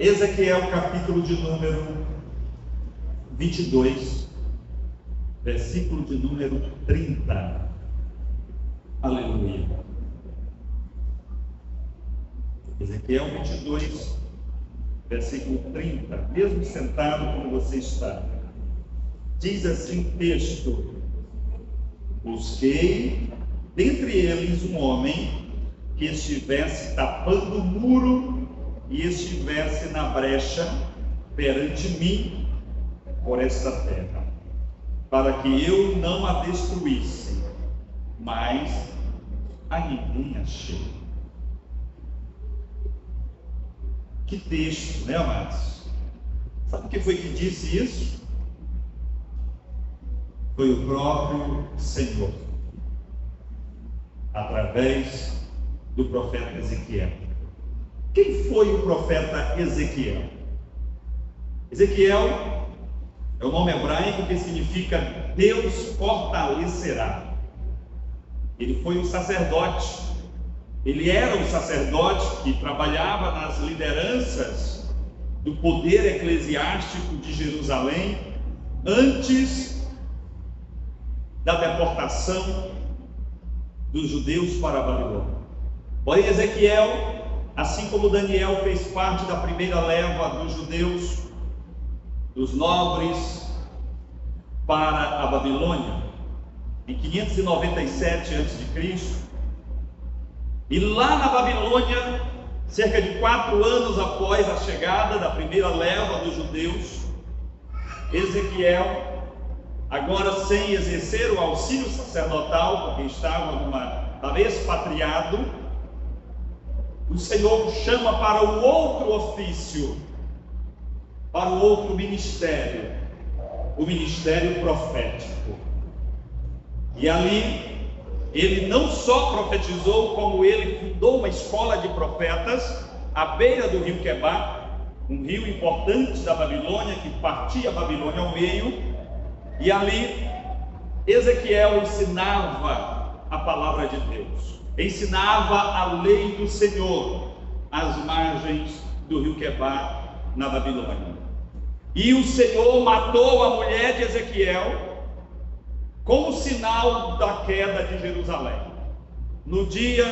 Ezequiel, capítulo de número 22, versículo de número 30. Aleluia. Ezequiel 22, versículo 30. Mesmo sentado como você está, diz assim o texto: busquei dentre eles um homem que estivesse tapando o muro e estivesse na brecha perante mim por esta terra, para que eu não a destruísse, mas a ninguém achei. Que texto, né, amados? Sabe quem foi que disse isso? Foi o próprio Senhor, através do profeta Ezequiel. Quem foi o profeta Ezequiel? Ezequiel é o nome hebraico que significa Deus fortalecerá. Ele foi um sacerdote. Ele era um sacerdote que trabalhava nas lideranças do poder eclesiástico de Jerusalém antes da deportação dos judeus para a Babilônia. Porém, Ezequiel, assim como Daniel fez parte da primeira leva dos judeus, dos nobres, para a Babilônia, em 597 a.C., e lá na Babilônia, cerca de 4 anos após a chegada da primeira leva dos judeus, Ezequiel, agora sem exercer o auxílio sacerdotal, porque estava expatriado, o Senhor chama para o outro ofício, para o outro ministério, o ministério profético. E ali, ele não só profetizou, como ele fundou uma escola de profetas à beira do rio Quebar, um rio importante da Babilônia, que partia a Babilônia ao meio, e ali Ezequiel ensinava a palavra de Deus, ensinava a lei do Senhor às margens do rio Quebar, na Babilônia. E o Senhor matou a mulher de Ezequiel como sinal da queda de Jerusalém. No dia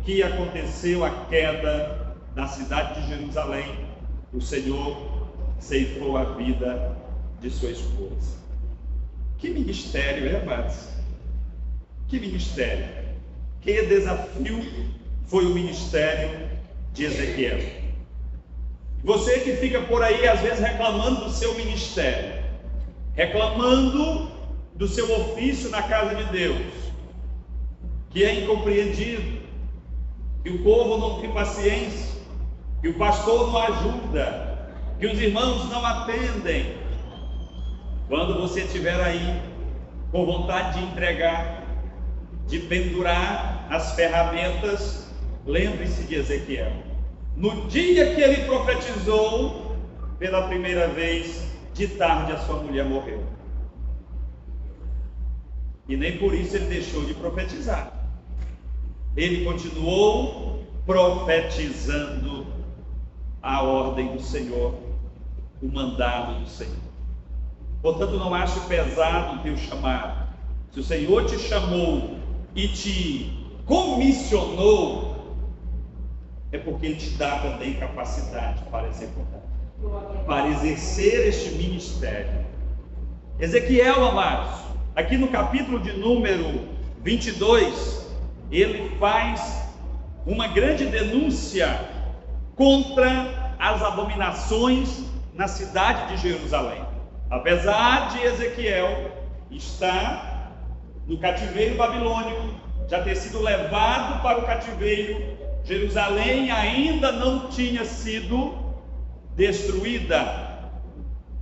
que aconteceu a queda da cidade de Jerusalém, o Senhor ceifou a vida de sua esposa. Que ministério, é, amados? Que ministério! Que desafio foi o ministério de Ezequiel. Você que fica por aí, às vezes, reclamando do seu ministério, reclamando do seu ofício na casa de Deus, que é incompreendido, que o povo não tem paciência, que o pastor não ajuda, que os irmãos não atendem. Quando você estiver aí com vontade de entregar, de pendurar as ferramentas, lembre-se de Ezequiel. No dia que ele profetizou, pela primeira vez, de tarde a sua mulher morreu. E nem por isso ele deixou de profetizar. Ele continuou profetizando a ordem do Senhor, o mandado do Senhor. Portanto, não ache pesado o teu chamado. Se o Senhor te chamou e te comissionou, é porque Ele te dá também capacidade para executar, para exercer este ministério. Ezequiel, amados, aqui no capítulo de número 22, ele faz uma grande denúncia contra as abominações na cidade de Jerusalém. Apesar de Ezequiel estar no cativeiro babilônico, já ter sido levado para o cativeiro, Jerusalém ainda não tinha sido destruída.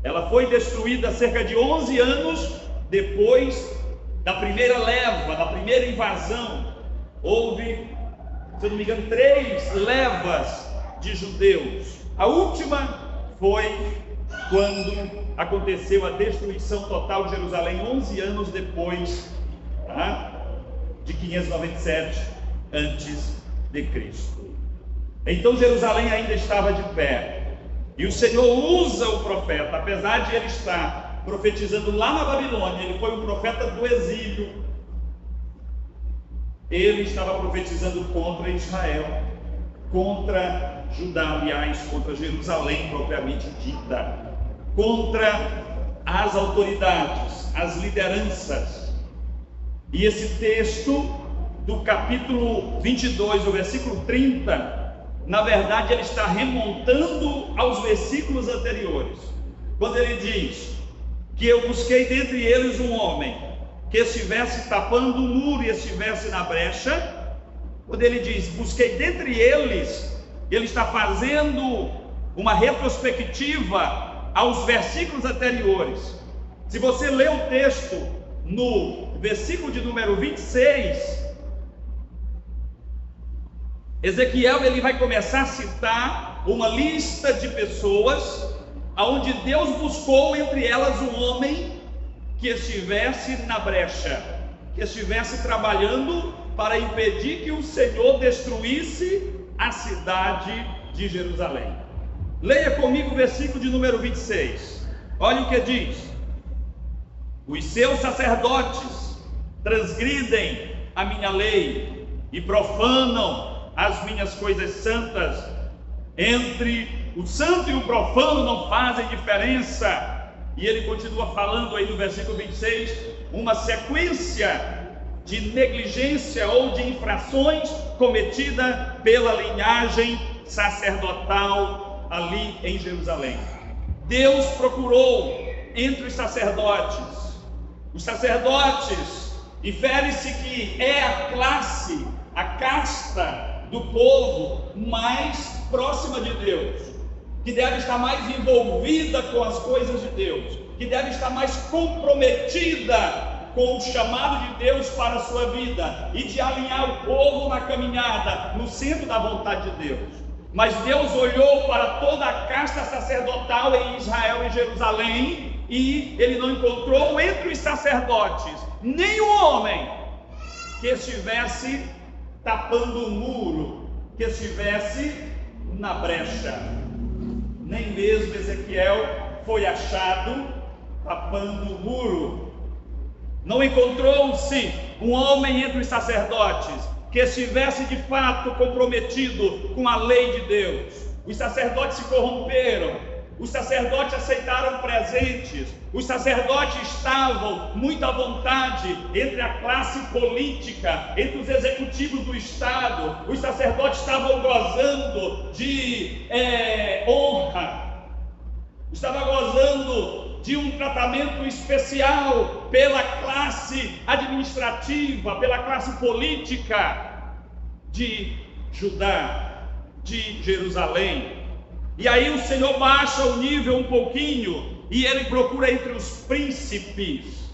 Ela foi destruída cerca de 11 anos depois da primeira leva, da primeira invasão. Houve, se eu não me engano, 3 levas de judeus. A última foi quando aconteceu a destruição total de Jerusalém, 11 anos depois, de 597 antes de Cristo. Então Jerusalém ainda estava de pé. E o Senhor usa o profeta, apesar de ele estar profetizando lá na Babilônia, ele foi um profeta do exílio. Ele estava profetizando contra Israel, contra Judá, aliás, contra Jerusalém propriamente dita, contra as autoridades, as lideranças. E esse texto do capítulo 22, o versículo 30, na verdade ele está remontando aos versículos anteriores, quando ele diz que eu busquei dentre eles um homem que estivesse tapando o muro e estivesse na brecha. Quando ele diz busquei dentre eles, ele está fazendo uma retrospectiva aos versículos anteriores. Se você ler o texto no versículo de número 26, Ezequiel ele vai começar a citar uma lista de pessoas aonde Deus buscou entre elas um homem que estivesse na brecha, que estivesse trabalhando para impedir que o Senhor destruísse a cidade de Jerusalém. Leia comigo o versículo de número 26. Olha o que diz: os seus sacerdotes transgridem a minha lei e profanam as minhas coisas santas. Entre o santo e o profano não fazem diferença. E ele continua falando aí no versículo 26, uma sequência de negligência ou de infrações cometida pela linhagem sacerdotal ali em Jerusalém. Deus procurou entre os sacerdotes. Os sacerdotes, infere-se que é a classe, a casta do povo mais próxima de Deus, que deve estar mais envolvida com as coisas de Deus, que deve estar mais comprometida com o chamado de Deus para a sua vida e de alinhar o povo na caminhada, no centro da vontade de Deus. Mas Deus olhou para toda a casta sacerdotal em Israel e Jerusalém e ele não encontrou entre os sacerdotes nenhum homem que estivesse tapando o muro, que estivesse na brecha. Nem mesmo Ezequiel foi achado tapando o muro. Não encontrou-se um homem entre os sacerdotes que estivesse de fato comprometido com a lei de Deus. Os sacerdotes se corromperam, os sacerdotes aceitaram presentes, os sacerdotes estavam muito à vontade entre a classe política, entre os executivos do Estado. Os sacerdotes estavam gozando de honra, estavam gozando de um tratamento especial pela classe administrativa, pela classe política de Judá, de Jerusalém. E aí o Senhor baixa o nível um pouquinho e ele procura entre os príncipes.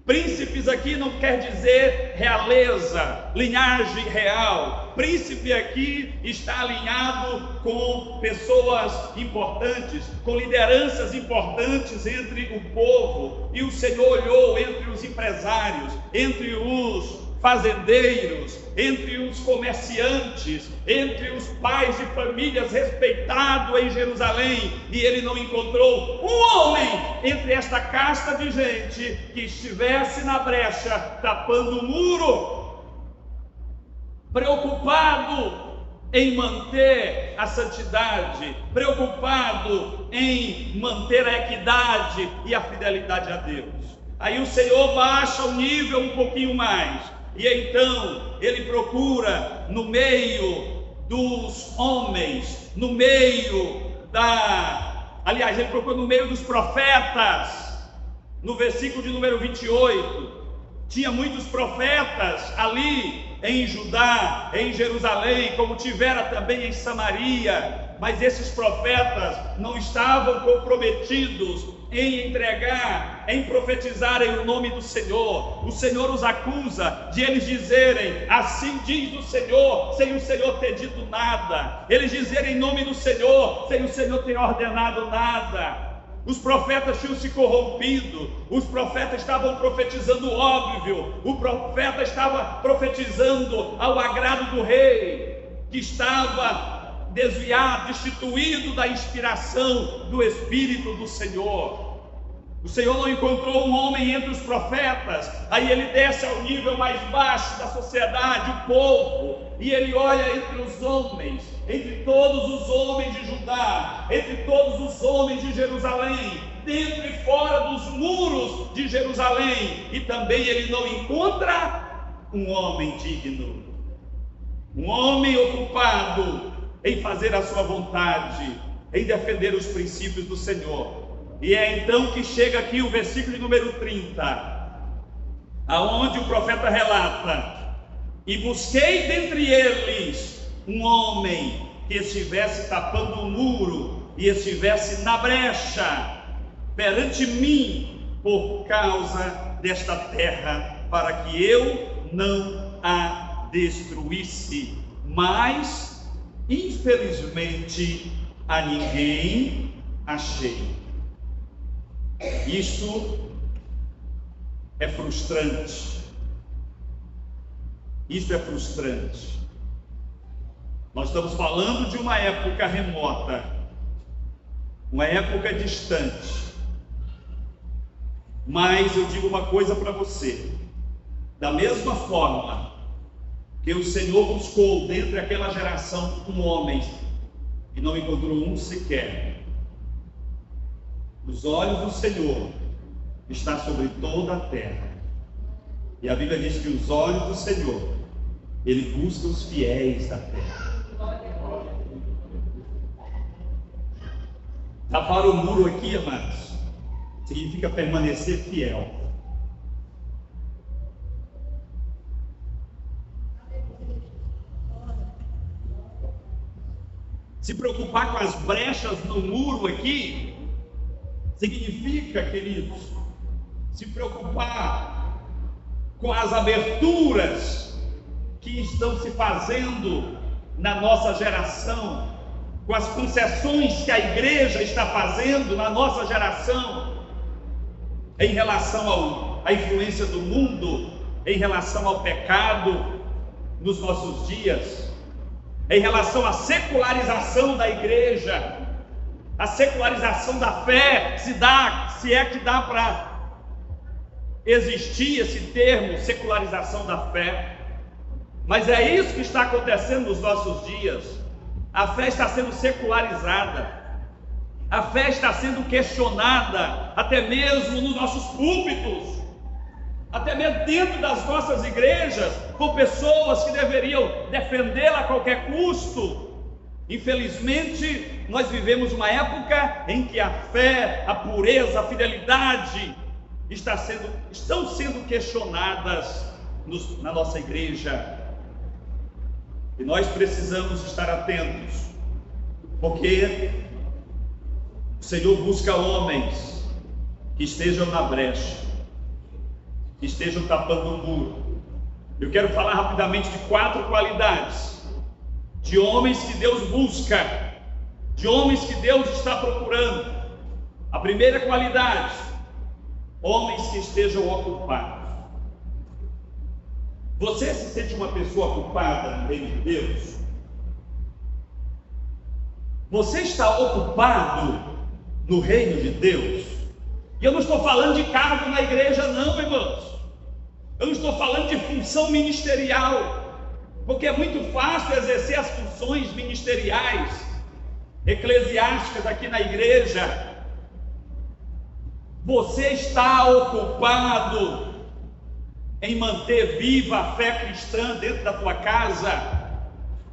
Príncipes aqui não quer dizer realeza, linhagem real. Príncipe aqui está alinhado com pessoas importantes, com lideranças importantes entre o povo. E o Senhor olhou entre os empresários, entre os fazendeiros, entre os comerciantes, entre os pais de famílias respeitados em Jerusalém, e ele não encontrou um homem entre esta casta de gente que estivesse na brecha, tapando o muro, preocupado em manter a santidade, preocupado em manter a equidade e a fidelidade a Deus. Aí o Senhor baixa o nível um pouquinho mais, e então ele procura no meio dos homens, no meio ele procura no meio dos profetas. No versículo de número 28, tinha muitos profetas ali em Judá, em Jerusalém, como tivera também em Samaria, mas esses profetas não estavam comprometidos em entregar, em profetizarem o nome do Senhor. O Senhor os acusa de eles dizerem, assim diz o Senhor, sem o Senhor ter dito nada. Eles dizerem em nome do Senhor, sem o Senhor ter ordenado nada. Os profetas tinham se corrompido, os profetas estavam profetizando o óbvio, o profeta estava profetizando ao agrado do rei, que estava desviado, destituído da inspiração do Espírito do Senhor. O Senhor não encontrou um homem entre os profetas, aí ele desce ao nível mais baixo da sociedade, o povo, e ele olha entre os homens, entre todos os homens de Judá, entre todos os homens de Jerusalém, dentro e fora dos muros de Jerusalém, e também ele não encontra um homem digno, um homem ocupado em fazer a sua vontade, em defender os princípios do Senhor. E é então que chega aqui o versículo de número 30, aonde o profeta relata: e busquei dentre eles um homem que estivesse tapando o muro e estivesse na brecha perante mim por causa desta terra, para que eu não a destruísse, mas infelizmente a ninguém achei. Isso é frustrante. Isso é frustrante. Nós estamos falando de uma época remota, uma época distante. Mas eu digo uma coisa para você: da mesma forma que o Senhor buscou dentro daquela geração um homem e não encontrou um sequer, os olhos do Senhor estão sobre toda a terra. E a Bíblia diz que os olhos do Senhor, Ele busca os fiéis da terra. Tapar o muro aqui, amados, significa permanecer fiel. Se preocupar com as brechas no muro aqui significa, queridos, se preocupar com as aberturas que estão se fazendo na nossa geração, com as concessões que a igreja está fazendo na nossa geração, em relação à influência do mundo, em relação ao pecado nos nossos dias, em relação à secularização da igreja, a secularização da fé, se é que dá para existir esse termo, secularização da fé. Mas é isso que está acontecendo nos nossos dias. A fé está sendo secularizada, a fé está sendo questionada, até mesmo nos nossos púlpitos, até mesmo dentro das nossas igrejas, por pessoas que deveriam defendê-la a qualquer custo. Infelizmente, nós vivemos uma época em que a fé, a pureza, a fidelidade estão sendo questionadas na nossa igreja. E nós precisamos estar atentos, porque o Senhor busca homens que estejam na brecha, que estejam tapando o muro. Eu quero falar rapidamente de 4 qualidades de homens que Deus busca, de homens que Deus está procurando. A primeira qualidade: homens que estejam ocupados. Você se sente uma pessoa ocupada no reino de Deus? Você está ocupado no reino de Deus? E eu não estou falando de cargo na igreja não, irmãos. Eu não estou falando de função ministerial, porque é muito fácil exercer as funções ministeriais, eclesiásticas aqui na igreja. Você está ocupado em manter viva a fé cristã dentro da tua casa?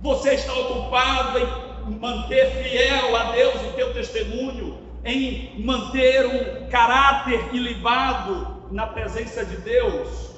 Você está ocupado em manter fiel a Deus o teu testemunho, em manter um caráter ilibado na presença de Deus?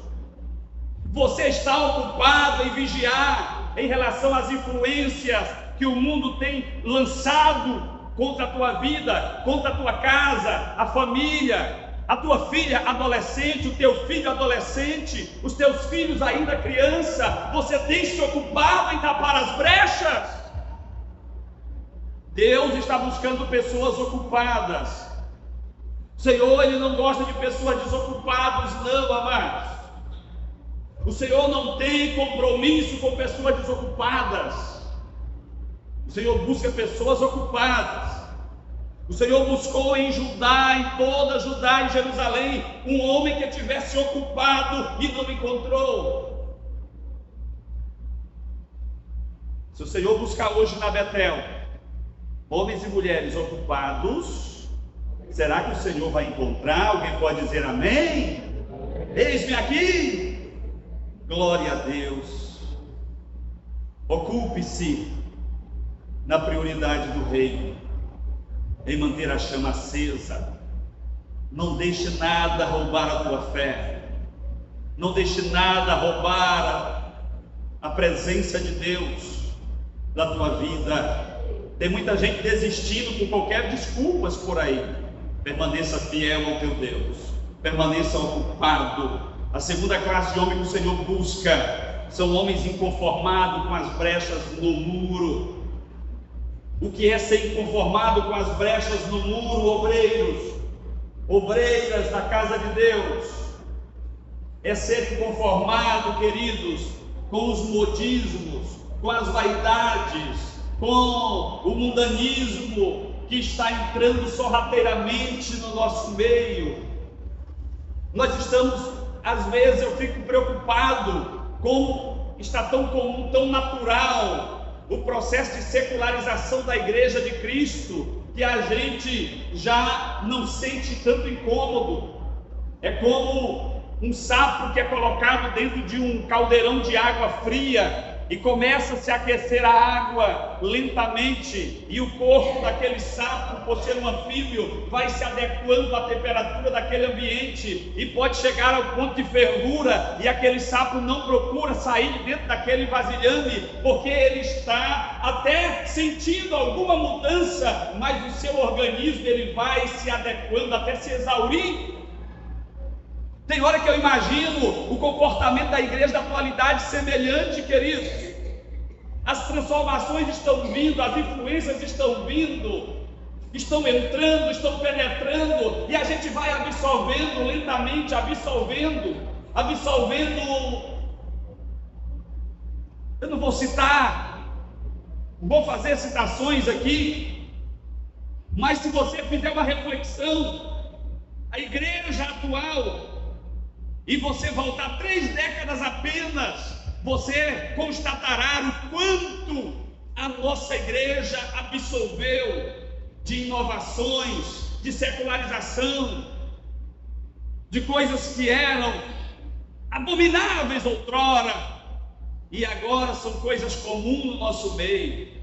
Você está ocupado em vigiar em relação às influências que o mundo tem lançado contra a tua vida, contra a tua casa, a família, a tua filha adolescente, o teu filho adolescente, os teus filhos ainda criança? Você tem se ocupado em tapar as brechas? Deus está buscando pessoas ocupadas. O Senhor, Ele não gosta de pessoas desocupadas, não, amados. O Senhor não tem compromisso com pessoas desocupadas. O Senhor busca pessoas ocupadas. O Senhor buscou em Judá, em toda Judá e Jerusalém, um homem que estivesse ocupado e não encontrou. Se o Senhor buscar hoje na Betel homens e mulheres ocupados, será que o Senhor vai encontrar? Alguém pode dizer amém? Eis-me aqui. Glória a Deus. Ocupe-se na prioridade do reino, em manter a chama acesa. Não deixe nada roubar a tua fé. Não deixe nada roubar a presença de Deus da tua vida. Tem muita gente desistindo por qualquer desculpas por aí. Permaneça fiel ao teu Deus. Permaneça ocupado. A segunda classe de homem que o Senhor busca são homens inconformados com as brechas no muro. O que é ser inconformado com as brechas no muro? Obreiros, obreiras da casa de Deus. É ser inconformado, queridos, com os modismos, com as vaidades, com o mundanismo que está entrando sorrateiramente no nosso meio. Nós estamos, às vezes eu fico preocupado com está tão comum, tão natural o processo de secularização da Igreja de Cristo, que a gente já não sente tanto incômodo. É como um sapo que é colocado dentro de um caldeirão de água fria e começa a se aquecer a água lentamente, e o corpo daquele sapo, por ser um anfíbio, vai se adequando à temperatura daquele ambiente e pode chegar ao ponto de fervura, e aquele sapo não procura sair de dentro daquele vasilhame, porque ele está até sentindo alguma mudança, mas o seu organismo ele vai se adequando até se exaurir. Tem hora que eu imagino o comportamento da igreja da atualidade semelhante, queridos. As transformações estão vindo, as influências estão vindo, estão entrando, estão penetrando, e a gente vai absorvendo lentamente, absorvendo. Eu não vou citar, vou fazer citações aqui, mas se você fizer uma reflexão, a igreja atual, e você voltar 3 décadas apenas, você constatará o quanto a nossa igreja absorveu de inovações, de secularização, de coisas que eram abomináveis outrora, e agora são coisas comuns no nosso meio.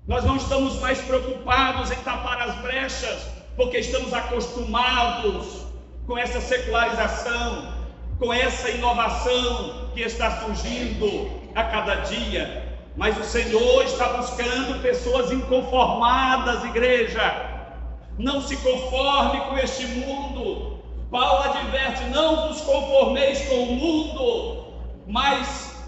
Nós não estamos mais preocupados em tapar as brechas, porque estamos acostumados com essa secularização, com essa inovação que está surgindo a cada dia. Mas o Senhor está buscando pessoas inconformadas, igreja. Não se conforme com este mundo. Paulo adverte: não vos conformeis com o mundo, mas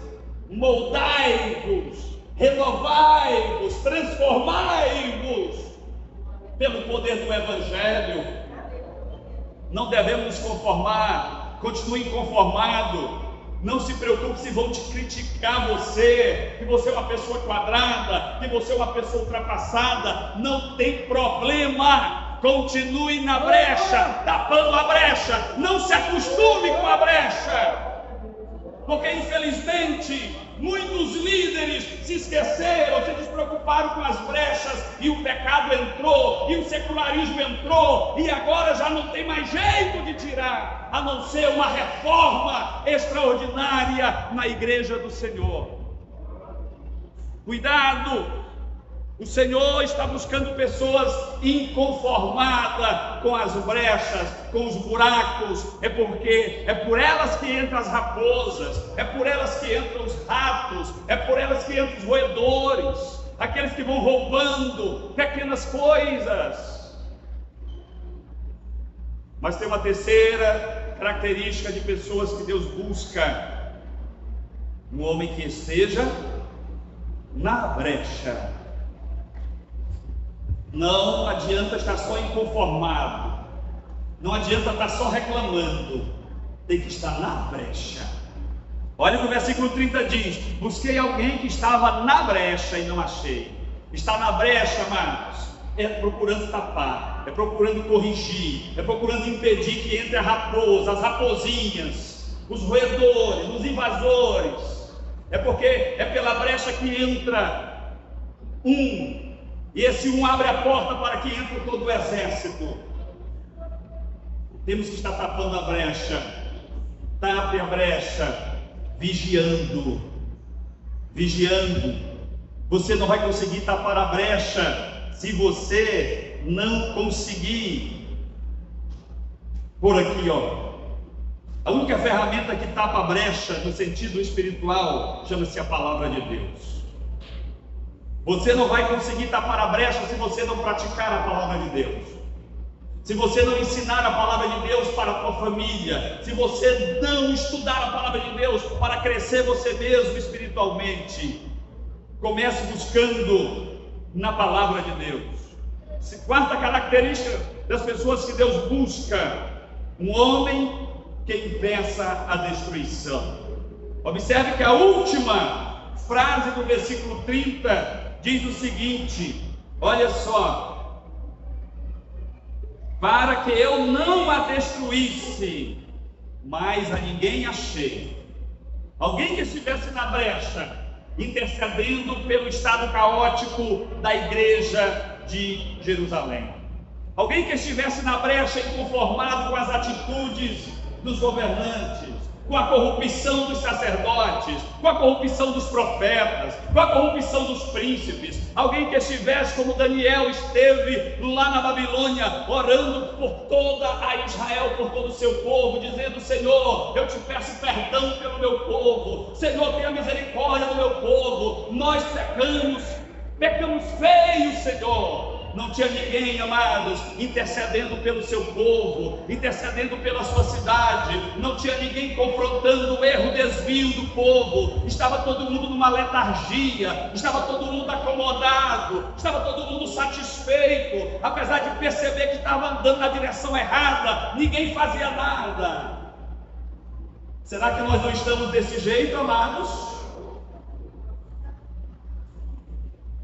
moldai-vos, renovai-vos, transformai-vos pelo poder do Evangelho. Não devemos nos conformar. Continue inconformado. Não se preocupe se vão te criticar você, que você é uma pessoa quadrada, que você é uma pessoa ultrapassada. Não tem problema. Continue na brecha, tapando a brecha. Não se acostume com a brecha, porque infelizmente muitos líderes se esqueceram, se despreocuparam com as brechas, e o pecado entrou, e o secularismo entrou, e agora já não tem mais jeito de tirar, a não ser uma reforma extraordinária na igreja do Senhor. Cuidado! O Senhor está buscando pessoas inconformadas com as brechas, com os buracos. É por elas que entram as raposas, é por elas que entram os ratos, é por elas que entram os roedores, aqueles que vão roubando pequenas coisas. Mas tem uma terceira característica de pessoas que Deus busca: um homem que esteja na brecha. Não adianta estar só inconformado, não adianta estar só reclamando, tem que estar na brecha. Olha no versículo 30 diz: busquei alguém que estava na brecha e não achei. Está na brecha, amados, é procurando tapar, é procurando corrigir, é procurando impedir que entre a raposa, as raposinhas, os roedores, os invasores. É porque é pela brecha que entra um, e esse um abre a porta para que entre todo o exército. Temos que estar tapando a brecha. Tape a brecha, vigiando. Você não vai conseguir tapar a brecha se você não conseguir. Por aqui, ó. A única ferramenta que tapa a brecha no sentido espiritual chama-se a palavra de Deus. Você não vai conseguir tapar a brecha se você não praticar a palavra de Deus. Se você não ensinar a palavra de Deus para a tua família, se você não estudar a palavra de Deus para crescer você mesmo espiritualmente, comece buscando na palavra de Deus. Quarta característica das pessoas que Deus busca: um homem que impeça a destruição. Observe que a última frase do versículo 30 diz o seguinte, olha só: para que eu não a destruísse, mas a ninguém achei. Alguém que estivesse na brecha, intercedendo pelo estado caótico da igreja de Jerusalém. Alguém que estivesse na brecha inconformado com as atitudes dos governantes, com a corrupção dos sacerdotes, com a corrupção dos profetas, com a corrupção dos príncipes. Alguém que estivesse como Daniel esteve lá na Babilônia, orando por toda a Israel, por todo o seu povo, dizendo: Senhor, eu te peço perdão pelo meu povo, Senhor, tenha misericórdia do meu povo, nós pecamos feio, Senhor. Não tinha ninguém, amados, intercedendo pelo seu povo, intercedendo pela sua cidade. Não tinha ninguém confrontando o erro, o desvio do povo. Estava todo mundo numa letargia, estava todo mundo acomodado, estava todo mundo satisfeito. Apesar de perceber que estava andando na direção errada, ninguém fazia nada. Será que nós não estamos desse jeito, amados?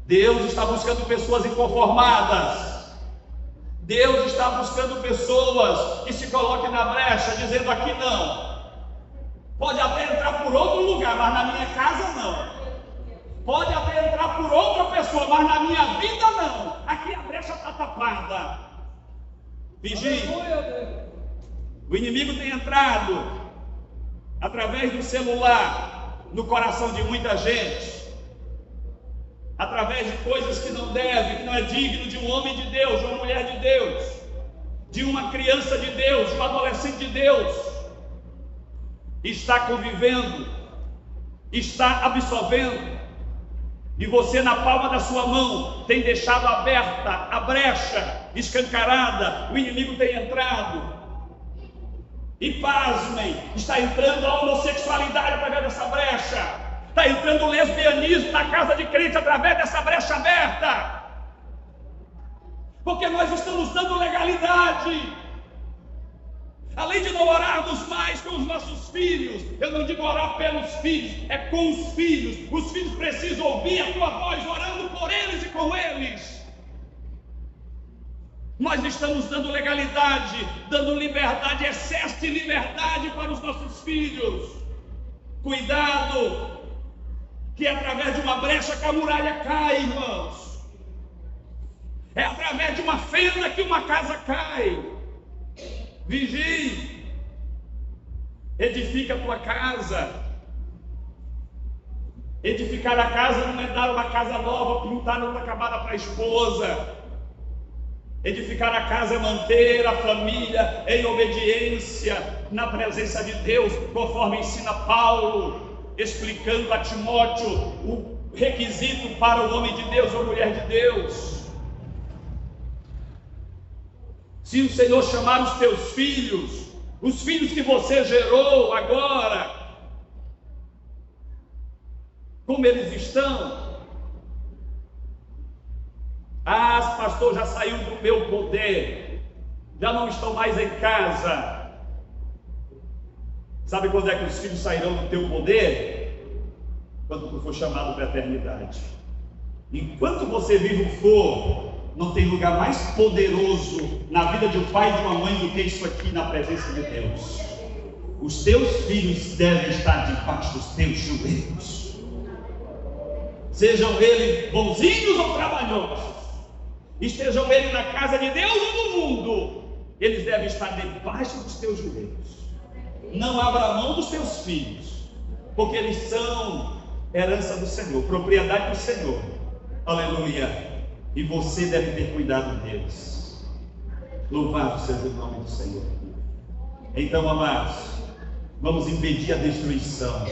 Deus está buscando pessoas inconformadas. Deus está buscando pessoas que se coloquem na brecha, dizendo: aqui não. Pode até entrar por outro lugar, mas na minha casa não. Pode até entrar por outra pessoa, mas na minha vida não. Aqui a brecha está tapada. Vigie. O inimigo tem entrado através do celular no coração de muita gente, através de coisas que não deve, que não é digno de um homem de Deus, de uma mulher de Deus, de uma criança de Deus, de um adolescente de Deus. Está convivendo, está absorvendo, e você na palma da sua mão tem deixado aberta a brecha, escancarada. O inimigo tem entrado, e pasmem, está entrando a homossexualidade através dessa brecha. Está entrando o lesbianismo na casa de crente através dessa brecha aberta. Porque nós estamos dando legalidade. Além de não orarmos mais com os nossos filhos, eu não digo orar pelos filhos, é com os filhos. Os filhos precisam ouvir a tua voz orando por eles e com eles. Nós estamos dando legalidade, dando liberdade, excesso de liberdade para os nossos filhos. Cuidado, que é através de uma brecha que a muralha cai, irmãos. É através de uma fenda que uma casa cai. Vigie. Edifica a tua casa. Edificar a casa não é dar uma casa nova, pintar outra acabada para a esposa. Edificar a casa é manter a família em obediência, na presença de Deus, conforme ensina Paulo, explicando a Timóteo o requisito para o homem de Deus ou mulher de Deus. Se o Senhor chamar os teus filhos, os filhos que você gerou agora, como eles estão? Ah, pastor, já saiu do meu poder, já não estão mais em casa. Sabe quando é que os filhos sairão do teu poder? Quando tu for chamado para a eternidade. Enquanto você vivo for, não tem lugar mais poderoso na vida de um pai e de uma mãe do que isso aqui na presença de Deus. Os teus filhos devem estar debaixo dos teus joelhos. Sejam eles bonzinhos ou trabalhosos, estejam eles na casa de Deus ou no mundo, eles devem estar debaixo dos teus joelhos. Não abra mão dos teus filhos, porque eles são herança do Senhor, propriedade do Senhor. Aleluia. E você deve ter cuidado deles. Louvado seja o nome do Senhor. Então, amados, vamos impedir a destruição.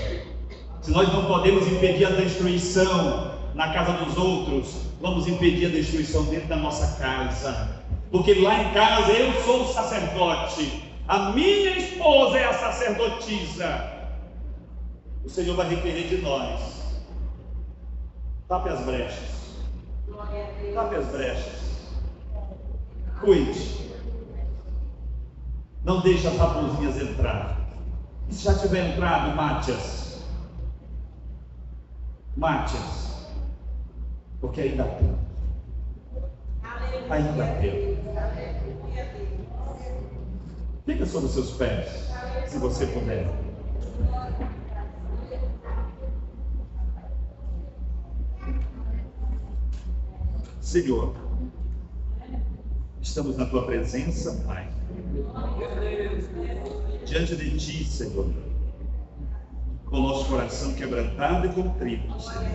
Se nós não podemos impedir a destruição na casa dos outros, vamos impedir a destruição dentro da nossa casa. Porque lá em casa eu sou o sacerdote, a minha esposa é a sacerdotisa. O Senhor vai requerer de nós. Tape as brechas. Tape as brechas. Cuide. Não deixe as raposinhas entrar. E se já tiver entrado, mate-as. Mate-as. Porque ainda há tempo. Ainda há tempo. Fica sobre os seus pés, se você puder. Senhor, estamos na tua presença, Pai. Diante de ti, Senhor, com o nosso coração quebrantado e contrito, Senhor.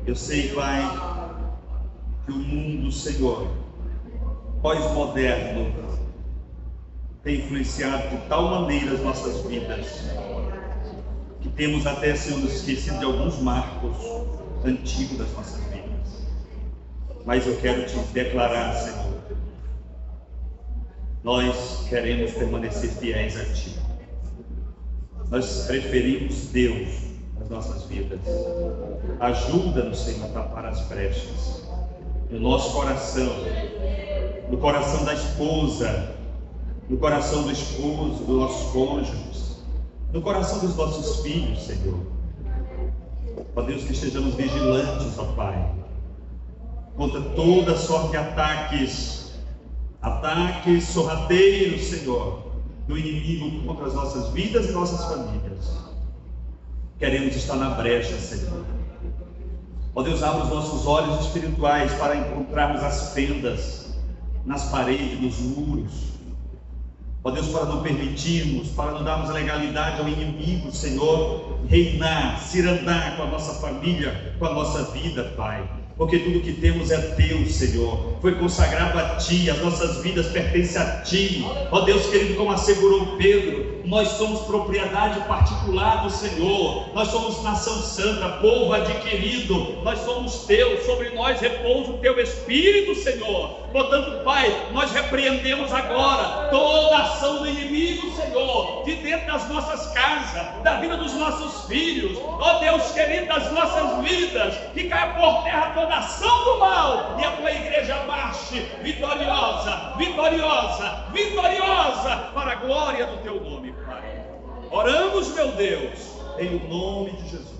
Eu sei, Pai, que o mundo, Senhor, pós-moderno, tem influenciado de tal maneira as nossas vidas, que temos até sido esquecido de alguns marcos antigos das nossas vidas. Mas eu quero te declarar, Senhor, nós queremos permanecer fiéis a ti. Nós preferimos Deus nas nossas vidas. Ajuda-nos, Senhor, a tapar as brechas no nosso coração, no coração da esposa, no coração do esposo, dos nossos cônjuges, no coração dos nossos filhos, Senhor. Ó Deus, que estejamos vigilantes, ó Pai, contra toda sorte de ataques sorrateiros, Senhor, do inimigo contra as nossas vidas e nossas famílias. Queremos estar na brecha, Senhor. Ó Deus, abre os nossos olhos espirituais para encontrarmos as fendas nas paredes, nos muros. Ó Deus, para não permitirmos, para não darmos legalidade ao inimigo, Senhor, reinar, cirandar com a nossa família, com a nossa vida, Pai. Porque tudo que temos é teu, Senhor, foi consagrado a ti, as nossas vidas pertencem a ti. Ó Deus querido, como assegurou Pedro, nós somos propriedade particular do Senhor, nós somos nação santa, povo adquirido, nós somos teus, sobre nós repousa o teu Espírito, Senhor. Portanto, Pai, nós repreendemos agora toda a ação do inimigo, Senhor, de dentro das nossas casas, da vida dos nossos filhos, ó Deus querido, das nossas vidas, que caia por terra toda ação do mal, e a tua igreja marche vitoriosa, vitoriosa, vitoriosa, para a glória do teu nome, Pai. Oramos, meu Deus, em nome de Jesus.